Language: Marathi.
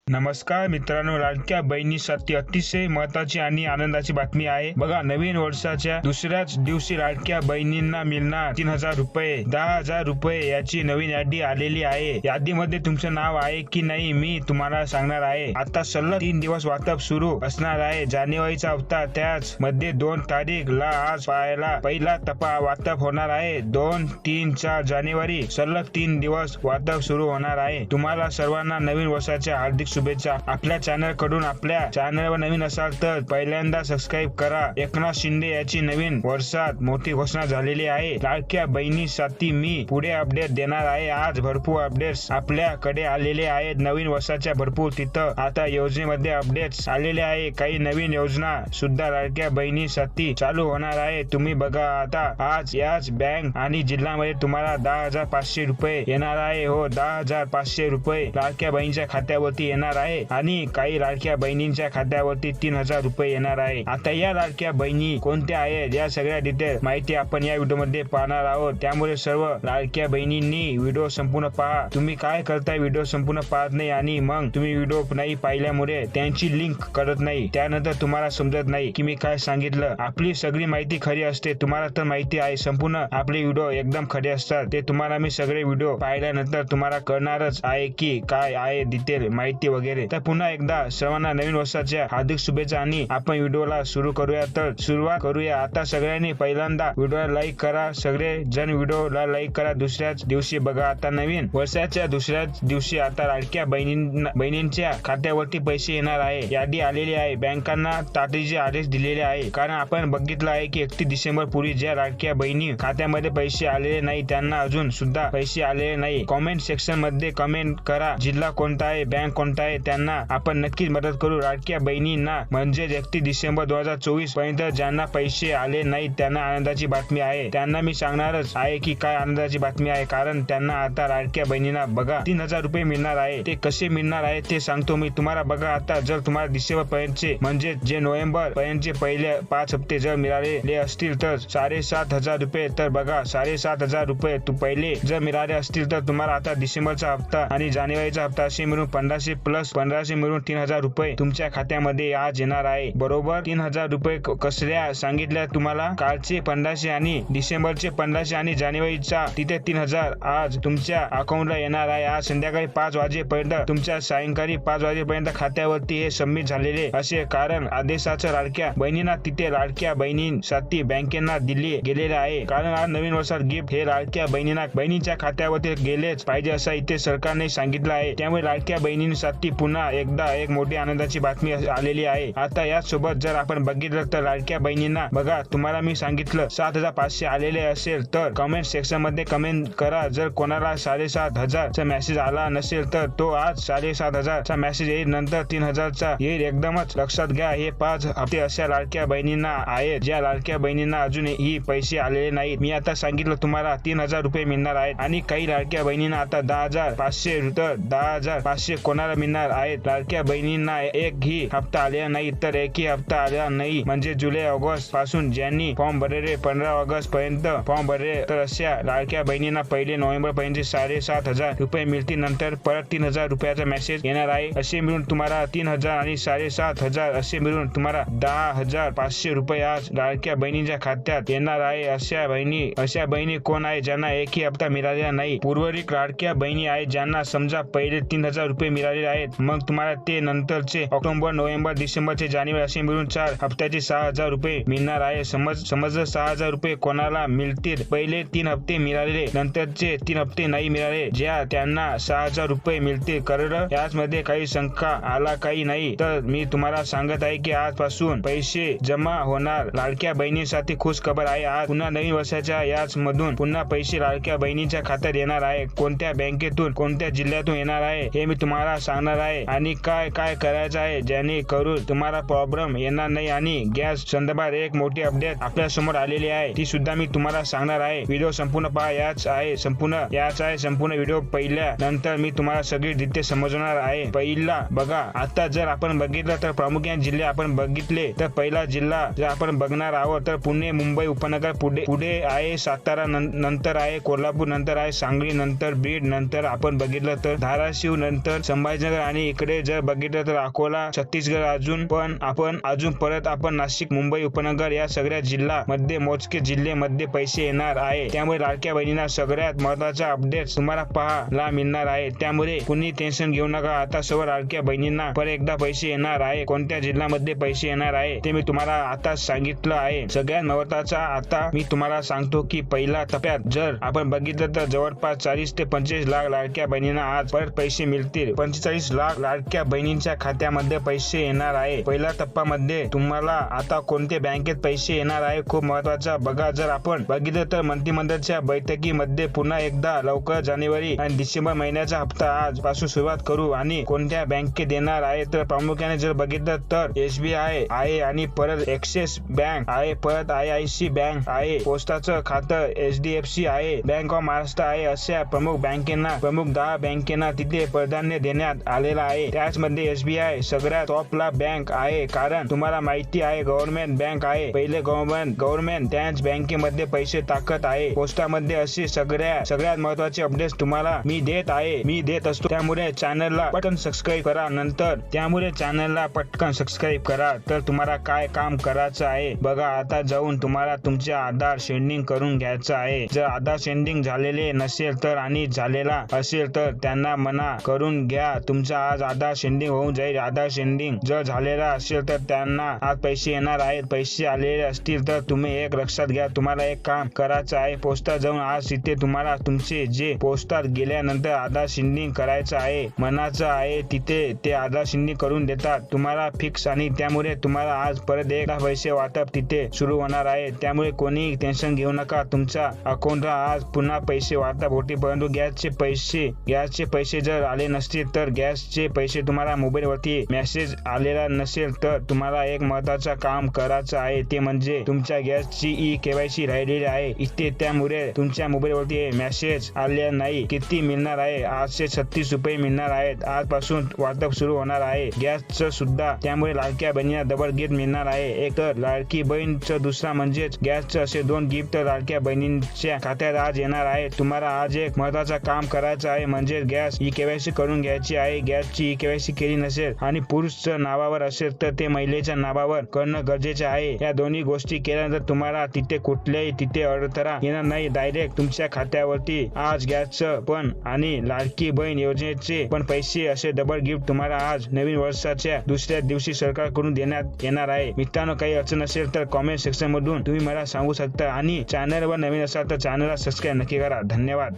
नमस्कार मित्रांनो, लाडक्या बहिणीसाठी अतिशय महत्त्वाची आणि आनंदाची बातमी आहे. बघा, नवीन वर्षाच्या दुसऱ्याच दिवशी लाडक्या बहिणींना मिळणार 3,000 रुपये, 10,000 रुपये याची नवीन यादी आलेली आहे. यादीमध्ये तुमचं नाव आहे की नाही मी तुम्हाला सांगणार आहे. आता सलग 3 दिवस वाटप सुरू असणार आहे. जानेवारीचा हप्ता त्याच मध्ये 2 तारीखला आज पहिला टप्पा वाटप होणार आहे. 2, 3, 4 जानेवारी सलग 3 दिवस वाटप सुरू होणार आहे. तुम्हाला सर्वांना नवीन वर्षाच्या हार्दिक शुभेच्छा. आपल्या चॅनल कडून आपल्या चॅनलवर नवीन असाल तर पहिल्यांदा सबस्क्राईब करा. एकनाथ शिंदे याची नवीन वर्षात मोठी घोषणा झालेली आहे. लाडक्या बहिणीसाठी मी पुढे अपडेट देणार आहे. आज भरपूर अपडेट्स आपल्याकडे आलेले आहेत. नवीन वर्षाच्या भरपूर तिथं आता योजनेमध्ये अपडेट्स आलेले आहे. काही नवीन योजना सुद्धा लाडक्या बहिणीसाठी चालू होणार आहे. तुम्ही बघा, आता आज याच बँक आणि जिल्ह्यामध्ये तुम्हाला 10,500 रुपये येणार आहे. हो, 10,500 रुपये लाडक्या बहिणीच्या खात्यावरती येणार आहे आणि काही लाडक्या बहिणींच्या खात्यावरती 3,000 रुपये येणार आहे. आता या लाडक्या बहिणी कोणत्या आहेत या सगळ्या डिटेल माहिती आपण या व्हिडिओ मध्ये पाहणार आहोत. त्यामुळे सर्व लाडक्या बहिणींनी व्हिडिओ संपूर्ण पहा. तुम्ही काय करताय, व्हिडिओ संपूर्ण पाहत नाही आणि मग तुम्ही व्हिडिओ नाही पाहिल्यामुळे त्यांची लिंक कळत नाही. त्यानंतर तुम्हाला समजत नाही की मी काय सांगितलं. आपली सगळी माहिती खरी असते. तुम्हाला तर माहिती आहे, संपूर्ण आपले व्हिडिओ एकदम खरे असतात. ते तुम्हाला मी सगळे व्हिडिओ पाहिल्यानंतर तुम्हाला कळणारच आहे की काय आहे डिटेल माहिती वगैरे. तर पुन्हा एकदा सर्वांना नवीन वर्षाच्या हार्दिक शुभेच्छा आणि आपण व्हिडिओला सुरू करूया. तर सुरुवात करूया. आता सगळ्यांनी पहिल्यांदा व्हिडिओला लाईक करा. सगळे जण व्हिडिओला लाईक करा. दुसऱ्याच दिवशी बघा, आता नवीन वर्षाच्या दुसऱ्याच दिवशी आता लाडक्या बहिणींच्या खात्यावरती पैसे येणार आहे. यादी आलेली आहे. बँकांना तातडीचे आदेश दिलेले आहे. कारण आपण बघितलं आहे की 31 डिसेंबर पूर्वी ज्या लाडक्या बहिणी खात्यामध्ये पैसे आलेले नाही त्यांना अजून सुद्धा पैसे आलेले नाही. कॉमेंट सेक्शन मध्ये कमेंट करा जिल्हा कोणता आहे, बँक कोणता आहे, त्यांना आपण नक्कीच मदत करू. लाडक्या बहिणींना म्हणजे 31 डिसेंबर 2024 पर्यंत ज्यांना पैसे आले नाही त्यांना आनंदाची बातमी आहे. त्यांना मी सांगणारच आहे की काय आनंदाची बातमी आहे. कारण त्यांना आता लाडक्या बहिणींना बघा 3,000 रुपये मिळणार आहे. ते कसे मिळणार आहे ते सांगतो मी तुम्हाला. बघा, आता जर तुम्हाला डिसेंबर पर्यंतचे म्हणजे जे नोव्हेंबर पर्यंतचे पहिले 5 हप्ते जर मिळालेले असतील तर 7,500 रुपये. तर बघा, 7,500 रुपये पहिले जर मिळाले असतील तर तुम्हाला आता डिसेंबरचा हप्ता आणि जानेवारीचा हप्ता असे मिळून 1,500 प्लस 1,500 मिळून 3,000 रुपये तुमच्या खात्यामध्ये आज येणार आहे. बरोबर, 3,000 रुपये कसल्या सांगितल्या तुम्हाला. कालचे 1,500 आणि डिसेंबरचे 1,500 आणि जानेवारीचा तिथे 3,000 आज तुमच्या अकाउंटला येणार आहे. आज संध्याकाळी 5 वाजेपर्यंत तुमच्या सायंकाळी 5 वाजेपर्यंत खात्यावरती हे सबमिट झालेले असे. कारण आदेशाचं लाडक्या बहिणींना तिथे लाडक्या बहिणींसाठी बँकेना दिले गेलेले आहे. कारण आज नवीन वर्षात गिफ्ट हे लाडक्या बहिणीच्या खात्यावरती गेलेच पाहिजे असं इथे सरकारने सांगितलं आहे. त्यामुळे लाडक्या बहिणींसाठी पुन्हा एकदा एक मोठी आनंदाची बातमी आलेली आहे. आता यासोबत जर आपण बघितलं तर लाडक्या बहिणींना बघा, तुम्हाला मी सांगितलं 7,500 आलेले असेल तर कमेंट सेक्शन मध्ये कमेंट करा. जर कोणाला 7,500 चा मेसेज आला नसेल तर तो आज 7,500 चा मेसेज येईल, नंतर 3,000 चा येईल. एकदमच लक्षात घ्या, हे 5 हप्ते अशा लाडक्या बहिणींना आहेत ज्या लाडक्या बहिणींना अजूनही पैसे आलेले नाहीत. मी आता सांगितलं तुम्हाला 3,000 रुपये मिळणार आहेत आणि काही लाडक्या बहिणींना आता 10,500 तर 10,500 कोणाला मिळणार आहेत. लाडक्या बहिणींना एकही हप्ता आलेला नाही तर एकही हप्ता आलेला नाही म्हणजे जुलै ऑगस्ट पासून ज्यांनी फॉर्म भरले 15 ऑगस्ट पर्यंत फॉर्म भरले तर अशा लाडक्या बहिणींना पहिले नोव्हेंबर पर्यंत 7,500 रुपये मिळतील. नंतर परत 3,000 रुपयाचा मेसेज येणार आहे. असे मिळून तुम्हाला 3,000 आणि 7,500 असे मिळून तुम्हाला 10,500 रुपये आज लाडक्या बहिणीच्या खात्यात येणार आहे. अशा बहिणी कोण आहे ज्यांना एकही हप्ता मिळालेला नाही. उर्वरित लाडक्या बहिणी आहेत ज्यांना समजा पहिले 3,000 रुपये मिळालेले आहेत. मग तुम्हाला ते नंतरचे ऑक्टोबर, नोव्हेंबर, डिसेंबरचे, जानेवारी असे मिळून 4 हप्त्याचे 6,000 रुपये मिळणार आहे. समज 6,000 रुपये कोणाला मिळतील. पहिले 3 हप्ते मिळालेले, नंतरचे 3 हप्ते नाही मिळाले, ज्या त्यांना 6,000 रुपये मिळतील. कळलं? याचमध्ये काही शंका आला काही नाही तर मी तुम्हाला सांगत आहे की आजपासून पैसे जमा होणार. लाडक्या बहिणीसाठी खुश खबर आहे. आज पुन्हा नवीन वर्षाच्या याच मधून पुन्हा पैसे लाडक्या बहिणीच्या खात्यात येणार आहे. कोणत्या बँकेतून, कोणत्या जिल्ह्यातून येणार आहे हे मी तुम्हाला सांगणार आहे आणि काय काय करायचं आहे जेणेकरून तुम्हाला प्रॉब्लेम येणार नाही. आणि गॅस संदर्भात एक मोठी अपडेट आपल्या समोर आलेली आहे, ती सुद्धा मी तुम्हाला सांगणार आहे. व्हिडिओ संपूर्ण पहा. याच आहे संपूर्ण व्हिडिओ पाहिल्यानंतर मी तुम्हाला सगळी डिटेल समजवणार आहे. पहिला बघा, आता जर आपण बघितलं तर प्रामुख्याने जिल्हे आपण बघितले तर पहिला जिल्हा जर आपण बघणार आहोत तर पुणे, मुंबई उपनगर, पुढे आहे सातारा, नंतर आहे कोल्हापूर, नंतर आहे सांगली, नंतर बीड, नंतर आपण बघितलं तर धाराशिव, नंतर संभाजीनगर, पालघर आणि इकडे जर बघितलं तर अकोला, छत्तीसगड, अजून परत आपण नाशिक, मुंबई उपनगर या सगळ्या जिल्ह्यामध्ये मोजके जिल्ह्यामध्ये पैसे येणार आहे. त्यामुळे लाडक्या बहिणींना सगळ्यात महत्त्वाचा अपडेट तुम्हाला पाहायला मिळणार आहे. त्यामुळे कुणी टेन्शन घेऊ नका. आता सर्व लाडक्या बहिणींना परत एकदा पैसे येणार आहे. कोणत्या जिल्ह्यामध्ये पैसे येणार आहे ते मी तुम्हाला आता सांगितलं आहे. सगळ्यात महत्त्वाचा आता मी तुम्हाला सांगतो की पहिल्या टप्प्यात जर आपण बघितलं तर जवळपास 40 ते 25 लाख लाडक्या बहिणींना आज परत पैसे मिळतील. 45 लाख लाडक्या बहिणींच्या खात्यामध्ये पैसे येणार आहे. पहिल्या टप्प्यामध्ये तुम्हाला आता कोणत्या बँकेत पैसे येणार आहे खूप महत्त्वाचा बघा. जर आपण बघितलं तर मंत्रिमंडळाच्या बैठकीमध्ये पुन्हा एकदा लवकर जानेवारी आणि डिसेंबर महिन्याचा हप्ता आजपासून सुरुवात करू आणि कोणत्या बँकेत येणार आहे तर प्रामुख्याने जर बघितलं तर SBI आहे आणि परत ॲक्सिस बँक आहे, परत IIC बँक आहे, पोस्टाचं खातं HDFC आहे, बँक ऑफ महाराष्ट्र आहे. अशा प्रमुख 10 बँकेना तिथे प्राधान्य देण्यात आलेला आहे. त्याचमध्ये SBI सगळ्यात टॉपला बँक आहे कारण तुम्हाला माहिती आहे गव्हर्नमेंट बँक आहे. पहिले गव्हर्नमेंट त्याच बँकेमध्ये पैसे टाकत आहे. पोस्टामध्ये असे सगळ्यात महत्त्वाचे अपडेट्स तुम्हाला मी देत असतो. त्यामुळे चॅनलला पटकन सबस्क्राईब करा. तर तुम्हाला काय काम करायचं आहे बघा. आता जाऊन तुम्हाला तुमच्या आधार सेंडिंग करून घ्यायचं आहे. जर आधार सेंडिंग झालेले नसेल तर आणि झालेला असेल तर त्यांना मना करून घ्या. तुमचा आज आधार सेंडिंग होऊन जाईल. आधार सेंडिंग जर झालेला असेल तर त्यांना आज पैसे येणार आहेत. पैसे आलेले असतील तर तुम्ही एक लक्षात घ्या. तुम्हाला एक काम करायचं आहे. पोस्टात जाऊन आज तिथे तुम्हाला तुमचे जे पोस्टात गेल्यानंतर आधार सेंडिंग करायचं आहे म्हणायचं आहे. तिथे ते आधार सेंडिंग करून देतात तुम्हाला फिक्स आणि त्यामुळे तुम्हाला आज परत एकदा पैसे वाटप तिथे सुरू होणार आहे. त्यामुळे कोणी टेन्शन घेऊ नका. तुमच्या अकाउंटला आज पुन्हा पैसे वाटप होते. परंतु गॅसचे पैसे जर आले नसतील तर गॅसचे पैसे तुम्हाला मोबाईलवरती मेसेज आलेला नसेल तर तुम्हाला एक महत्त्वाचं काम करायचं आहे. ते म्हणजे तुमच्या गॅसची KYC राहिलेली आहे इथे. त्यामुळे तुमच्या मोबाईलवरती मेसेज आले नाही. किती मिळणार आहे? 836 रुपये मिळणार आहेत. आजपासून वाटप सुरू होणार आहे गॅसचं सुद्धा. त्यामुळे लाडक्या बहिणीला डबल गिफ्ट मिळणार आहे. एक तर लाडकी बहीणचं, दुसरा म्हणजेच गॅसचं. असे 2 गिफ्ट लाडक्या बहिणींच्या खात्यात आज येणार आहे. तुम्हाला आज एक महत्त्वाचं काम करायचं आहे म्हणजे गॅस KYC करून घ्यायची आहे. गॅसची KYC केली नसेल आणि पुरुषच्या नावावर असेल तर ते महिलेच्या नावावर करणं गरजेचे आहे. या दोन्ही गोष्टी केल्यानंतर तुम्हाला तिथे अडथळा येणार नाही. डायरेक्ट तुमच्या खात्यावरती आज गॅसचं पण आणि लाडकी बहीण योजनेचे पण पैसे असे डबल गिफ्ट तुम्हाला आज नवीन वर्षाच्या दुसऱ्या दिवशी सरकारकडून देण्यात येणार आहे. मित्रांनो, काही अडचण असेल तर कॉमेंट सेक्शन मधून तुम्ही मला सांगू शकता आणि चॅनलवर नवीन असाल तर चॅनलला सबस्क्राईब नक्की करा. धन्यवाद.